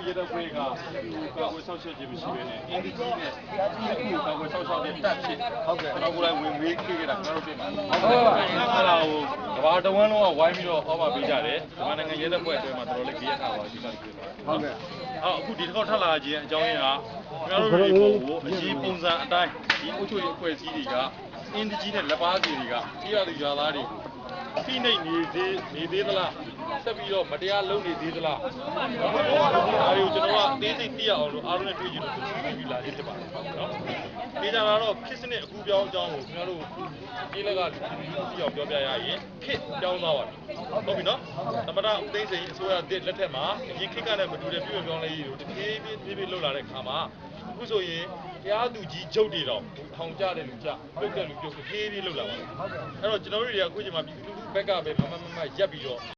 ရတဲ့ခွေးကကာကွယ်ဆောက်ရှေ့ခြင်းမရှိဘဲနဲ့အင်းဒီကြီးနဲ့ဒီကာကွယ်ဆောက်ရှောက်တဲ့တက်ဖြစ်ဟုတ်ကဲ့ကျွန်တော်ကိုယ်တိုင်ဝင်မေးခဲ့တာကျွန်တော်တို့ပြင်ပါဟုတ်ကဲ့အဲ့ဒါကိုကဘာတဝန်းလုံးကဝိုင်းပြီးတော့ဟောမှာပေးကြတယ်ဒီမှာနိုင်ငံရဲတပ်ဖွဲ့အတွင်းမှာတော်တော်လေးကြည့်ရတာပါဒီကနေ့ဟုတ်ကဲ့အခုဒီတစ်ခေါက်ထပ်လာခြင်းအကြောင်းရင်းကကျွန်တော်တို့ဒီပုံကိုအကြီးပုံစံအတိုင်းဒီအုပ်ချုပ်ရေးအဖွဲ့အစည်းတွေကအင်းဒီကြီးနဲ့လက်ပါစီတွေကပြည်ရသူရွာသားတွေကိုဖိနှိပ်နေသေးသလားဆက်ပြီးတော့မတရားလုပ်နေသေးသလားဒါတွေကိုကျွန်တော်ကအသေးစိတ်သိရအောင်လို့အားလုံးနဲ့တွေ့ကြည့်လို့ပြီးလာခြင်းဖြစ်ပါတယ်နော်ဒီကြတာတော့ခစ်စနစ်အခုပြောင်းအကြောင်းကိုကျွန်တော်တို့ဒီလက်ကသိအောင်ပြောပြရရင်ခစ်ပြောင်းသွားပါပြီဟုတ်ပြီနော်သမ္မတဦးသိန်းစိန်အစိုးရလက်ထက်မှာအရင်ခစ်ကနဲ့မတူတဲ့ပြည်ပြောင်းလဲရေးကိုတဖြည်းဖြည်းလှုပ်လာတဲ့အခါမှာအခုဆိုရင်တရားသူကြီးချုပ်တွေတော့ထောင်ကြတဲ့လူကြပြုတ်တဲ့လူပြုတ်တဖြည်းဖြည်းလှုပ်လာပါအဲ့တော့ကျွန်တော်တို့တွေကအခုချိန်မှာပြည်သူလူထုဘက်ကပဲမမရက်ပြီးတော့